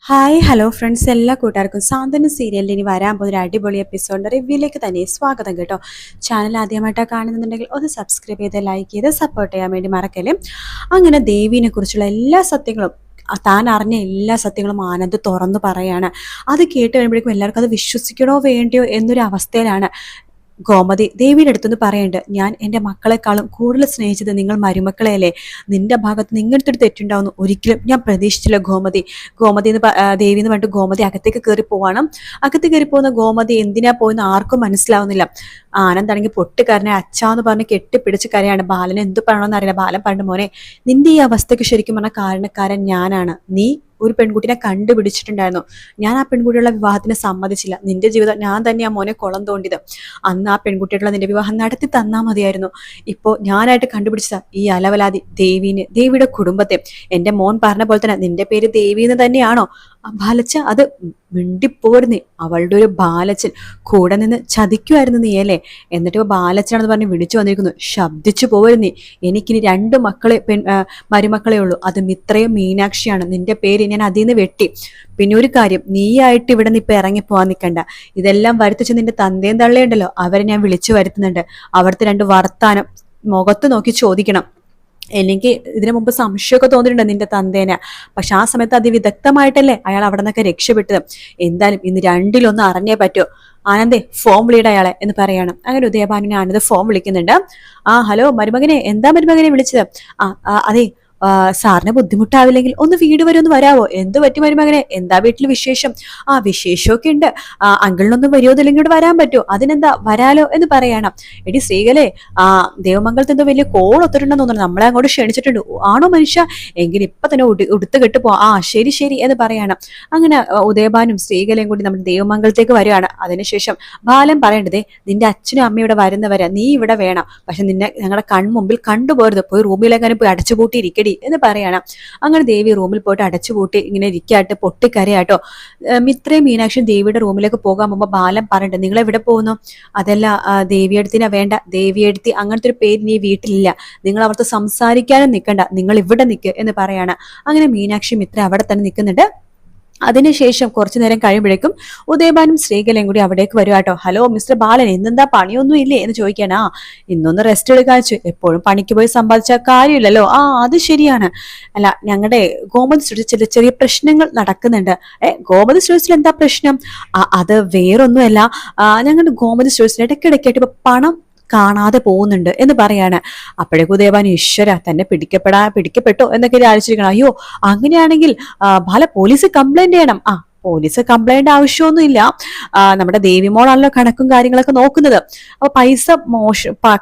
Hi hello friends, എല്ലാ കൂട്ടുകാർക്കും സാന്ത്വനം സീരിയലിൽ ഇനി വരാൻ പോകുന്ന ഒരു അടിപൊളി എപ്പിസോഡിൻ്റെ റിവ്യൂയിലേക്ക് തന്നെ സ്വാഗതം കേട്ടോ. ചാനൽ ആദ്യമായിട്ടാണ് കാണുന്നുണ്ടെങ്കിൽ ഒന്ന് സബ്സ്ക്രൈബ് ചെയ്ത് ലൈക്ക് ചെയ്ത് സപ്പോർട്ട് ചെയ്യാൻ വേണ്ടി മറക്കല്ലേ. അങ്ങനെ ദേവീനെ കുറിച്ചുള്ള എല്ലാ സത്യങ്ങളും താൻ അറിഞ്ഞ എല്ലാ സത്യങ്ങളും ആനന്ദ് തുറന്നു പറയാണ്. അത് കേട്ട് കഴിയുമ്പോഴേക്കും എല്ലാവർക്കും അത് വിശ്വസിക്കണോ വേണ്ടിയോ എന്നൊരു അവസ്ഥയിലാണ്. ഗോമതി ദേവിയുടെ അടുത്തുനിന്ന് പറയുന്നുണ്ട്, ഞാൻ എൻ്റെ മക്കളെക്കാളും കൂടുതൽ സ്നേഹിച്ചത് നിങ്ങൾ മരുമക്കളെയല്ലേ, നിന്റെ ഭാഗത്ത് നിങ്ങളുടെ ഒരു തെറ്റുണ്ടാവുന്നു ഒരിക്കലും ഞാൻ പ്രതീക്ഷിച്ചില്ല ഗോമതി. ഗോമതി എന്ന് ദേവി എന്ന് പറഞ്ഞിട്ട് ഗോമതി അകത്തേക്ക് കയറി പോവാണ്. അകത്ത് കയറി പോകുന്ന ഗോമതി എന്തിനാ പോയെന്ന് ആർക്കും മനസ്സിലാവുന്നില്ല. ആനന്ദാണെങ്കിൽ പൊട്ടിക്കരനെ അച്ഛാന്ന് പറഞ്ഞ് കെട്ടിപ്പിടിച്ച് കരയാണ്. ബാലന് എന്ത് പറയണമെന്ന് അറിയില്ല. ബാലൻ പറഞ്ഞു, മോനെ നിന്റെ ഈ അവസ്ഥയ്ക്ക് ശരിക്കും പറഞ്ഞ കാരണക്കാരൻ ഞാനാണ്. നീ ഒരു പെൺകുട്ടിനെ കണ്ടുപിടിച്ചിട്ടുണ്ടായിരുന്നു. ഞാൻ ആ പെൺകുട്ടിയുള്ള വിവാഹത്തിന് സമ്മതിച്ചില്ല. നിന്റെ ജീവിതം ഞാൻ തന്നെയാ മോനെ കുളം തോണ്ടിയത്. അന്ന് ആ പെൺകുട്ടിയുള്ള നിന്റെ വിവാഹം നടത്തി തന്നാ മതിയായിരുന്നു. ഇപ്പോൾ ഞാനായിട്ട് കണ്ടുപിടിച്ചതാ ഈ അലവലാതി ദേവിയുടെ കുടുംബത്തെ. എൻ്റെ മോൻ പറഞ്ഞ പോലെ തന്നെ നിന്റെ പേര് ദേവി എന്ന് തന്നെയാണോ? ബാലച്ച അത് മിണ്ടിപ്പോരുന്നേ. അവളുടെ ഒരു ബാലച്ചൻ കൂടെ നിന്ന് ചതിക്കുമായിരുന്നു നീ അല്ലേ? എന്നിട്ട് ഇപ്പോൾ ബാലച്ചനാണെന്ന് പറഞ്ഞ് വിളിച്ചു വന്നിരിക്കുന്നു. ശബ്ദിച്ചു പോരുന്നേ. എനിക്കിനി 2 മക്കളെ മരുമക്കളെ ഉള്ളൂ. അത് മിത്രയും മീനാക്ഷിയാണ്. നിന്റെ പേര് ഞാൻ അതിൽ നിന്ന് വെട്ടി. പിന്നെ ഒരു കാര്യം, നീയായിട്ട് ഇവിടെ നിന്ന് ഇപ്പൊ ഇറങ്ങിപ്പോവാൻ നിൽക്കണ്ട. ഇതെല്ലാം വരുത്തിച്ച് നിന്റെ തന്തയും തള്ളയുണ്ടല്ലോ, അവരെ ഞാൻ വിളിച്ചു വരുത്തുന്നുണ്ട്. അവിടുത്തെ 2 വർത്താനം മുഖത്ത് നോക്കി ചോദിക്കണം. എനിക്ക് ഇതിനു മുമ്പ് സംശയമൊക്കെ തോന്നിയിട്ടുണ്ട് നിന്റെ തന്തേനെ. പക്ഷെ ആ സമയത്ത് അതിവിദഗ്ധമായിട്ടല്ലേ അയാൾ അവിടെ നിന്നൊക്കെ രക്ഷപ്പെട്ടത്. എന്തായാലും ഇന്ന് 2-1 അറിഞ്ഞേ പറ്റൂ. ആനന്ദേ ഫോം വിളിയുടെ അയാളെ എന്ന് പറയണം. അങ്ങനെ ഉദയഭാനുവിനെ ആനന്ദ് ഫോം വിളിക്കുന്നുണ്ട്. ഹലോ മരുമകനെ, എന്താ മരുമകനെ വിളിച്ചത്? അതെ, സാറിന് ബുദ്ധിമുട്ടാവില്ലെങ്കിൽ ഒന്ന് വീട് വരെ ഒന്ന് വരാവോ? എന്ത് പറ്റി മരുമകനെ? എന്താ വീട്ടിൽ വിശേഷം? വിശേഷമൊക്കെ ഉണ്ട്. അങ്കിളിനൊന്നും വരുമോന്നില്ലെങ്കിൽ ഇവിടെ വരാൻ പറ്റുമോ? അതിനെന്താ, വരാലോ എന്ന് പറയണം. എടി ശ്രീകലേ, ദേവമംഗലത്ത് എന്തോ വലിയ കോൾ ഒത്തിട്ടുണ്ടെന്ന് തോന്നുന്നു. നമ്മളെ അങ്ങോട്ട് ക്ഷണിച്ചിട്ടുണ്ട്. ആണോ മനുഷ്യ? എങ്കിൽ ഇപ്പൊ തന്നെ ഉടുത്ത് കെട്ട് പോ. ശരി ശരി എന്ന് പറയണം. അങ്ങനെ ഉദയഭാനും ശ്രീകലയും കൂടി നമ്മുടെ ദേവമംഗലത്തേക്ക് വരികയാണ്. അതിനുശേഷം ബാലൻ പറയേണ്ടതേ, നിന്റെ അച്ഛനും അമ്മയും ഇവിടെ വരുന്നവരെ നീ ഇവിടെ വേണം. പക്ഷെ നിന്നെ ഞങ്ങളുടെ കൺമുമ്പിൽ കണ്ടുപോരുത്. പോയി റൂമിലെങ്ങാനും പോയി അടച്ചുപൂട്ടിയിരിക്കടി എന്ന് പറയണം. അങ്ങനെ ദേവി റൂമിൽ പോയിട്ട് അടച്ചുപൂട്ടി ഇങ്ങനെ ഇരിക്കാട്ട് പൊട്ടിക്കരയാട്ടോ. മിത്രയും മീനാക്ഷിയും ദേവിയുടെ റൂമിലേക്ക് പോകാൻ പോകുമ്പോൾ ബാലൻ പറഞ്ഞിട്ട്, നിങ്ങൾ എവിടെ പോകുന്നു? അതല്ല, ദേവിയെടുത്തിനാ വേണ്ട. ദേവിയെടുത്തി അങ്ങനത്തെ ഒരു പേര് നീ വീട്ടിലില്ല. നിങ്ങൾ അവിടുത്തെ സംസാരിക്കാനും നിൽക്കണ്ട, നിങ്ങൾ ഇവിടെ നിൽക്ക് എന്ന് പറയാണ്. അങ്ങനെ മീനാക്ഷി മിത്ര അവിടെ തന്നെ നിൽക്കുന്നുണ്ട്. അതിനുശേഷം കുറച്ചു നേരം കഴിയുമ്പോഴേക്കും ഉദയഭാനും ശ്രീകലയും കൂടി അവിടേക്ക് വരുവാട്ടോ. ഹലോ മിസ്റ്റർ ബാലൻ, ഇന്നെന്താ പണിയൊന്നും ഇല്ലേ എന്ന് ചോദിക്കാനാ. ഇന്നൊന്ന് റെസ്റ്റ് എടുക്കാച്ചു. എപ്പോഴും പണിക്ക് പോയി സമ്പാദിച്ച കാര്യമില്ലല്ലോ. അത് ശരിയാണ്. അല്ല, ഞങ്ങളുടെ ഗോമതി സ്റ്റുഡിയോയിൽ ചെറിയ ചെറിയ പ്രശ്നങ്ങൾ നടക്കുന്നുണ്ട്. ഗോമതി സ്റ്റുഡിയോസിൽ എന്താ പ്രശ്നം? അത് വേറൊന്നുമല്ല, ഞങ്ങളുടെ ഗോമതി സ്റ്റുഡിയോസിൽ ഇടയ്ക്കിടയ്ക്കായിട്ട് ഇപ്പൊ പണം കാണാതെ പോകുന്നുണ്ട് എന്ന് പറയാണ്. അപ്പോഴേക്കും ഉദയഭാൻ, ഈശ്വര, തന്നെ പിടിക്കപ്പെട്ടോ എന്നൊക്കെ ആലോചിച്ചിരിക്കണം. അയ്യോ, അങ്ങനെയാണെങ്കിൽ ബാല പോലീസ് കംപ്ലൈന്റ് ചെയ്യണം. പോലീസ് കംപ്ലൈന്റ് ആവശ്യമൊന്നുമില്ല. നമ്മുടെ ദേവിമോളാണല്ലോ കണക്കും കാര്യങ്ങളൊക്കെ നോക്കുന്നത്. അപ്പൊ പൈസ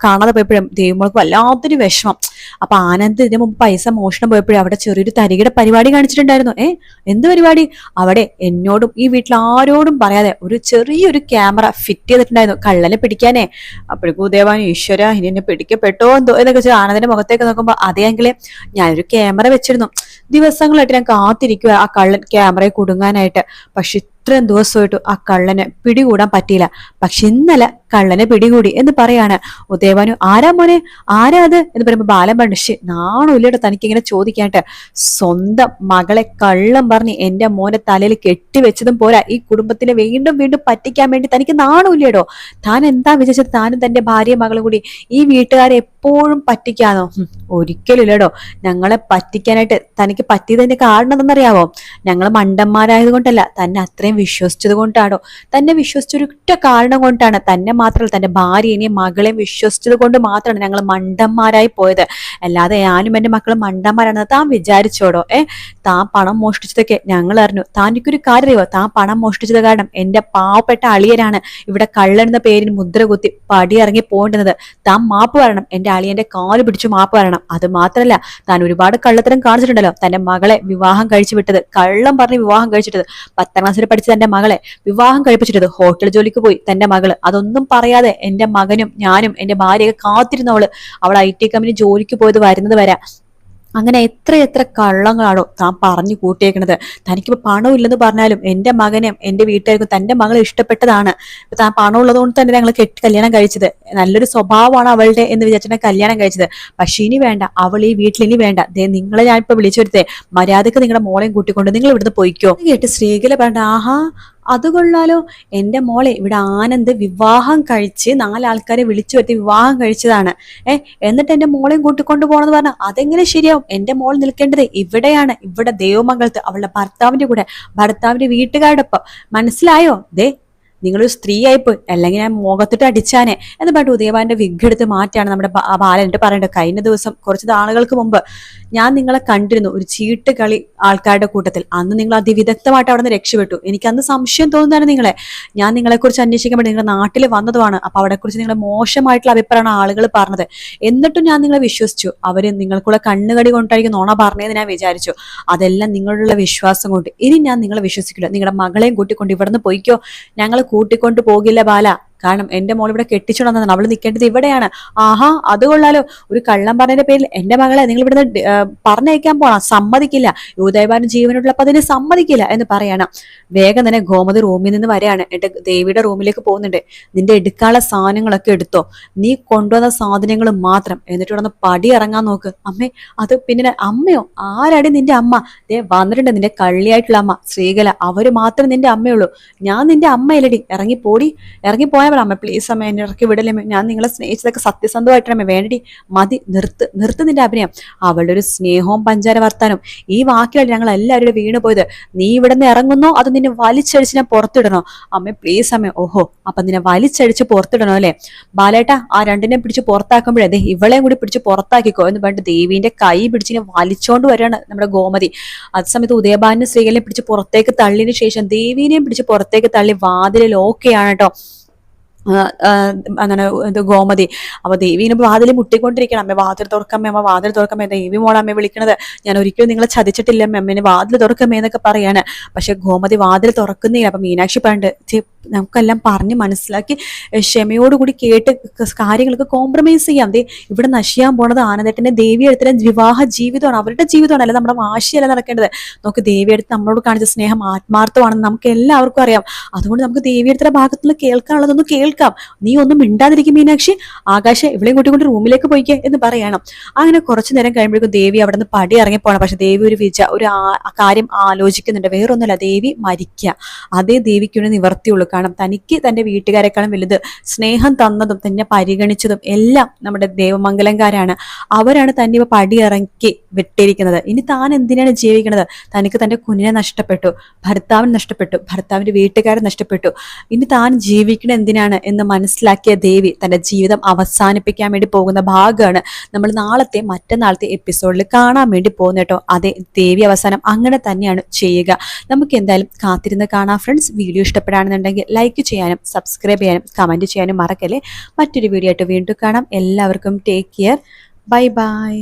കാണാതെ പോയപ്പോഴും ദേവിമോൾക്ക് വല്ലാത്തൊരു വിഷമം. അപ്പൊ ആനന്ദ് ഇതിനു മുമ്പ് പൈസ മോഷണം പോയപ്പോഴും അവിടെ ചെറിയൊരു തരികിട പരിപാടി കാണിച്ചിട്ടുണ്ടായിരുന്നു. എന്ത് പരിപാടി? അവിടെ എന്നോടും ഈ വീട്ടിൽ ആരോടും പറയാതെ ഒരു ചെറിയൊരു ക്യാമറ ഫിറ്റ് ചെയ്തിട്ടുണ്ടായിരുന്നു കള്ളനെ പിടിക്കാനേ. അപ്പോഴേക്കും ഉദയഭാൻ, ഈശ്വര, ഇനി എന്നെ പിടിക്കപ്പെട്ടോ എന്തോ എന്നൊക്കെ വെച്ചാൽ ആനന്ദിന്റെ മുഖത്തേക്ക് നോക്കുമ്പോ, അതെങ്കിലേ ഞാനൊരു ക്യാമറ വെച്ചിരുന്നു. ദിവസങ്ങളായിട്ട് ഞാൻ കാത്തിരിക്കുക ആ കള്ളൻ ക്യാമറയെ കുടുങ്ങാനായിട്ട്. പക്ഷെ ഇത്രയും ദിവസമായിട്ട് ആ കള്ളനെ പിടികൂടാൻ പറ്റിയില്ല. പക്ഷെ ഇന്നലെ കള്ളനെ പിടികൂടി എന്ന് പറയാണ്. ഉദയഭാനു, ആരാ മോനെ, ആരാ അത് എന്ന് പറയുമ്പോ ബാലൻ പറഞ്ഞു, നാണുല്ലേട്ടോ തനിക്കിങ്ങനെ ചോദിക്കാനായിട്ട്. സ്വന്തം മകളെ കള്ളം പറഞ്ഞ് എന്റെ മോനെ തലയിൽ കെട്ടിവെച്ചതും പോരാ, ഈ കുടുംബത്തിനെ വീണ്ടും വീണ്ടും പറ്റിക്കാൻ വേണ്ടി തനിക്ക് നാണുല്ലേടോ? താൻ എന്താ വിചാരിച്ചത്? താനും തന്റെ ഭാര്യയും മകളും കൂടി ഈ വീട്ടുകാരെ എപ്പോഴും പറ്റിക്കാന്നോ? ഒരിക്കലും ഇല്ലടോ. ഞങ്ങളെ പറ്റിക്കാനായിട്ട് തനിക്ക് പറ്റിയതിന്റെ കാരണം എന്തെന്നറിയാവോ? ഞങ്ങൾ മണ്ടന്മാരായത് കൊണ്ടല്ല, തന്നെ അത്രയും വിശ്വസിച്ചത് കൊണ്ടാണോ? തന്നെ വിശ്വസിച്ചൊരൊറ്റ കാരണം കൊണ്ടാണ്. തന്നെ മാത്രമല്ല, തന്റെ ഭാര്യനെയും മകളെയും വിശ്വസിച്ചത് കൊണ്ട് മാത്രമാണ് ഞങ്ങൾ മണ്ടന്മാരായി പോയത്. അല്ലാതെ ഞാനും എന്റെ മക്കളും മണ്ടന്മാരാണെന്ന് താൻ വിചാരിച്ചോടോ? താൻ പണം മോഷ്ടിച്ചതൊക്കെ ഞങ്ങൾ അറിഞ്ഞു. താനിക്കൊരു കാര്യം അറിയോ? താൻ പണം മോഷ്ടിച്ചത് കാരണം എന്റെ പാവപ്പെട്ട അളിയനാണ് ഇവിടെ കള്ളെന്ന പേരിന് മുദ്ര കുത്തി പടിയിറങ്ങി പോകേണ്ടുന്നത്. താൻ മാപ്പ് വരണം. എന്റെ അളിയന്റെ കാല് പിടിച്ചു മാപ്പ് വരണം. അത് മാത്രല്ല, താൻ ഒരുപാട് കള്ളത്തരം കാണിച്ചിട്ടുണ്ടല്ലോ. തന്റെ മകളെ വിവാഹം കഴിച്ചു വിട്ടത്, കള്ളം പറഞ്ഞ് വിവാഹം കഴിച്ചിട്ടത്, 10ാം ക്ലാസ്സിൽ പഠിച്ച തന്റെ മകളെ വിവാഹം കഴിപ്പിച്ചിട്ടത്, ഹോട്ടൽ ജോലിക്ക് പോയി തന്റെ മകള്, അതൊന്നും പറയാതെ എന്റെ മകനും ഞാനും എന്റെ ഭാര്യയൊക്കെ കാത്തിരുന്നവള് അവൾ IT കമ്പനി ജോലിക്ക് പോയത് വരുന്നത് വരെ അങ്ങനെ എത്ര കള്ളങ്ങളാണോ താൻ പറഞ്ഞു കൂട്ടിയേക്കണത്. തനിക്കിപ്പോൾ പണമില്ലെന്ന് പറഞ്ഞാലും എൻ്റെ മകനും എൻ്റെ വീട്ടുകാർക്കും തൻ്റെ മകളെ ഇഷ്ടപ്പെട്ടതാണ്. താൻ പണം ഉള്ളതുകൊണ്ട് തന്നെ ഞങ്ങൾ കല്യാണം കഴിച്ചത്, നല്ലൊരു സ്വഭാവമാണ് അവളുടെ എന്ന് വിചാരിച്ചാണ് കല്യാണം കഴിച്ചത്. പക്ഷെ ഇനി വേണ്ട, അവൾ ഈ വീട്ടിൽ ഇനി വേണ്ട. ദേ നിങ്ങളെ ഞാനിപ്പോൾ വിളിച്ചു വരുത്തേ, മര്യാദക്ക് നിങ്ങളുടെ മോളെയും കൂട്ടിക്കൊണ്ട് നിങ്ങൾ ഇവിടുന്ന് പോയിക്കോ. കേട്ട് ശ്രീകല പറഞ്ഞ, ആഹാ അത് കൊള്ളാലോ, എൻ്റെ മോളെ ഇവിടെ ആനന്ദ് വിവാഹം കഴിച്ച് 4 ആൾക്കാരെ വിളിച്ചു വരുത്തി വിവാഹം കഴിച്ചതാണ്. എന്നിട്ട് എൻ്റെ മോളെയും കൂട്ടിക്കൊണ്ടു പോകണമെന്ന് പറഞ്ഞാൽ അതെങ്ങനെ ശരിയാവും? എൻ്റെ മോൾ നിൽക്കേണ്ടത് ഇവിടെയാണ്, ഇവിടെ ദേവമംഗലത്ത് അവളുടെ ഭർത്താവിന്റെ കൂടെ, ഭർത്താവിന്റെ വീട്ടുകാരുടെ ഒപ്പം. മനസ്സിലായോ? ദേ നിങ്ങളൊരു സ്ത്രീ ആയിപ്പോയി, അല്ലെങ്കിൽ ഞാൻ മുഖത്തിട്ട് അടിച്ചാനെ എന്ന് പറഞ്ഞിട്ട് ഉദയഭാന്റെ വിഗ് എടുത്ത് മാറ്റാണ് നമ്മുടെ ബാലൻ. എന്നിട്ട് പറയേണ്ടത്, കഴിഞ്ഞ ദിവസം കുറച്ച് നാളുകൾക്ക് മുമ്പ് ഞാൻ നിങ്ങളെ കണ്ടിരുന്നു ഒരു ചീട്ട് കളി ആൾക്കാരുടെ കൂട്ടത്തിൽ. അന്ന് നിങ്ങൾ അതിവിദഗ്ധമായിട്ട് അവിടെ നിന്ന് രക്ഷപ്പെട്ടു. എനിക്ക് അന്ന് സംശയം തോന്നുന്നതാണ് നിങ്ങളെ. ഞാൻ നിങ്ങളെക്കുറിച്ച് അന്വേഷിക്കാൻ വേണ്ടി നിങ്ങളുടെ നാട്ടിൽ വന്നതുമാണ്. അപ്പൊ അവരെക്കുറിച്ച് നിങ്ങളുടെ മോശമായിട്ടുള്ള അഭിപ്രായമാണ് ആളുകൾ പറഞ്ഞത്. എന്നിട്ടും ഞാൻ നിങ്ങളെ വിശ്വസിച്ചു. അവര് നിങ്ങൾക്കുള്ള കണ്ണുകടി കൊണ്ടായിരിക്കും നോണ പറഞ്ഞതെന്ന് ഞാൻ വിചാരിച്ചു. അതെല്ലാം നിങ്ങളുള്ള വിശ്വാസം കൊണ്ട് ഇനി ഞാൻ നിങ്ങളെ വിശ്വസിക്കില്ല. നിങ്ങളുടെ മകളെയും കൂട്ടിക്കൊണ്ട് ഇവിടുന്ന് പോയിക്കോ. ഞങ്ങൾ കൂട്ടിക്കൊണ്ട് പോകില്ല ബാല, കാരണം എന്റെ മോൾ ഇവിടെ കെട്ടിച്ചുടന്നതാണ്, അവൾ നിൽക്കേണ്ടത് ഇവിടെയാണ്. ആഹാ അത് കൊള്ളാലോ, ഒരു കള്ളം പറഞ്ഞതിന്റെ പേരിൽ എന്റെ മകളെ നിങ്ങൾ ഇവിടുന്ന് പറഞ്ഞയക്കാൻ പോണം, സമ്മതിക്കില്ല. യൂദയഭാരൻ ജീവനുള്ളപ്പോ അതിന് സമ്മതിക്കില്ല എന്ന് പറയണം. വേഗം തന്നെ ഗോമതി റൂമിൽ നിന്ന് വരെയാണ്. എന്റെ ദേവിയുടെ റൂമിലേക്ക് പോകുന്നുണ്ട്. നിന്റെ എടുക്കാനുള്ള സാധനങ്ങളൊക്കെ എടുത്തോ, നീ കൊണ്ടുവന്ന സാധനങ്ങൾ മാത്രം. എന്നിട്ട് ഇവിടെ പടി ഇറങ്ങാൻ നോക്ക്. അമ്മേ അത് പിന്നെ അമ്മയോ? ആരാടി നിന്റെ അമ്മ? ദേ വന്നിട്ടുണ്ട് നിന്റെ കള്ളിയായിട്ടുള്ള അമ്മ ശ്രീകല, അവര് മാത്രമേ നിന്റെ അമ്മയുള്ളൂ. ഞാൻ നിന്റെ അമ്മയല്ലടി, ഇറങ്ങിപ്പോടി. ഇറങ്ങിപ്പോയാൽ അമ്മ പ്ലീസ് അമ്മ എന്നെ ഇറക്കി വിടലേ, ഞാൻ നിങ്ങളെ സ്നേഹിച്ചതൊക്കെ സത്യസന്ധമായിട്ടമ്മ, വേണ്ടി മതി, നിർത്ത് നിന്റെ അഭിനയം. അവളുടെ ഒരു സ്നേഹവും പഞ്ചാര വർത്താനും ഈ വാക്കുകൾ ഞങ്ങൾ എല്ലാവരുടെ വീണ് പോയത്. നീ ഇവിടെ നിന്ന് ഇറങ്ങുന്നോ അതോ നിന്നെ വലിച്ചടിച്ച് ഞാൻ പുറത്തിടണോ? അമ്മ പ്ലീസ് അമ്മ. ഓഹോ അപ്പൊ നിന്നെ വലിച്ചടിച്ച് പുറത്തിടണോ അല്ലെ? ബാലേട്ടാ ആ രണ്ടിനെ പിടിച്ച് പുറത്താക്കുമ്പോഴേ അതെ ഇവളെയും കൂടി പിടിച്ച് പുറത്താക്കിക്കോ എന്ന് പറഞ്ഞിട്ട് ദേവീന്റെ കൈ പിടിച്ചിനെ വലിച്ചോണ്ട് വരികയാണ് നമ്മുടെ ഗോമതി. അതേ സമയത്ത് ഉദയഭാനെ സ്ത്രീകളെ പിടിച്ച് പുറത്തേക്ക് തള്ളിയതിനു ശേഷം ദേവീനെയും പിടിച്ച് പുറത്തേക്ക് തള്ളി വാതിലിൽ ഓക്കെയാണ് കേട്ടോ എന്താണ് ഇത് ഗോമതി. അപ്പൊ ദേവീനെ വാതിൽ മുട്ടിക്കൊണ്ടിരിക്കണം. അമ്മ വാതിൽ തുറക്കമ്മേ, അമ്മ വാതിൽ തുറക്കമ്മേ, ദേവി മോളെ അമ്മ വിളിക്കണത്, ഞാൻ ഒരിക്കലും നിങ്ങളെ ചതിച്ചിട്ടില്ല അമ്മേനെ വാതിൽ തുറക്കമ്മേ എന്നൊക്കെ പറയാണ്. പക്ഷെ ഗോമതി വാതിൽ തുറക്കുന്നില്ല. അപ്പൊ മീനാക്ഷി പറഞ്ഞിട്ട് നമുക്കെല്ലാം പറഞ്ഞ് മനസ്സിലാക്കി ക്ഷമയോടുകൂടി കേട്ട് കാര്യങ്ങൾക്ക് കോംപ്രമൈസ് ചെയ്യാം. ദേ ഇവിടെ നശിയാൻ പോണത് ആനന്ദേട്ടന്റെ ദേവി എടുത്തിലെ വിവാഹ ജീവിതമാണ്, അവരുടെ ജീവിതമാണ്, അല്ല നമ്മുടെ വാശിയല്ല നടക്കേണ്ടത്. നമുക്ക് ദേവി എടുത്ത് നമ്മളോട് കാണിച്ച സ്നേഹം ആത്മാർത്ഥമാണെന്ന് നമുക്ക് എല്ലാവർക്കും അറിയാം. അതുകൊണ്ട് നമുക്ക് ദേവി എടുത്ത ഭാഗത്തുനിന്ന് കേൾക്കാനുള്ളതൊന്ന് കേൾക്കാം. നീ ഒന്നും മിണ്ടാതിരിക്കും മീനാക്ഷി, ആകാശ ഇവളെയും കൂട്ടിക്കൊണ്ട് റൂമിലേക്ക് പോയിക്കേ എന്ന് പറയണം. അങ്ങനെ കുറച്ചു നേരം കഴിയുമ്പോഴേക്കും ദേവി അവിടെ നിന്ന് പടി ഇറങ്ങിപ്പോണം. പക്ഷെ ദേവി ഒരു കാര്യം ആലോചിക്കുന്നുണ്ട്. വേറൊന്നുമല്ല, ദേവി മരിക്കുക, അതേ ദേവിക്ക് നിവർത്തിയുള്ളൂ. കാരണം തനിക്ക് തന്റെ വീട്ടുകാരെക്കാളും വലുത് സ്നേഹം തന്നതും തന്നെ പരിഗണിച്ചതും എല്ലാം നമ്മുടെ ദേവമംഗലംകാരാണ്. അവരാണ് തന്നെ ഇപ്പൊ പടി ഇറക്കി വിട്ടിരിക്കുന്നത്. ഇനി താൻ എന്തിനാണ് ജീവിക്കുന്നത്? തനിക്ക് തന്റെ കുഞ്ഞിനെ നഷ്ടപ്പെട്ടു, ഭർത്താവിന് നഷ്ടപ്പെട്ടു, ഭർത്താവിന്റെ വീട്ടുകാരെ നഷ്ടപ്പെട്ടു. ഇനി താൻ ജീവിക്കണ എന്തിനാണ് എന്ന് മനസ്സിലാക്കിയ ദേവി തന്റെ ജീവിതം അവസാനിപ്പിക്കാൻ വേണ്ടി പോകുന്ന ഭാഗമാണ് നമ്മൾ മറ്റന്നാളത്തെ എപ്പിസോഡിൽ കാണാൻ വേണ്ടി പോകുന്നത് കേട്ടോ. അതെ, ദേവി അവസാനം അങ്ങനെ തന്നെയാണ് ചെയ്യുക. നമുക്ക് എന്തായാലും കാത്തിരുന്ന് കാണാം ഫ്രണ്ട്സ്. വീഡിയോ ഇഷ്ടപ്പെടുകയാണെന്നുണ്ടെങ്കിൽ ലൈക്ക് ചെയ്യാനും സബ്സ്ക്രൈബ് ചെയ്യാനും കമന്റ് ചെയ്യാനും മറക്കല്ലേ. മറ്റൊരു വീഡിയോ ആയിട്ട് വീണ്ടും കാണാം. എല്ലാവർക്കും ടേക്ക് കെയർ, ബൈ ബൈ.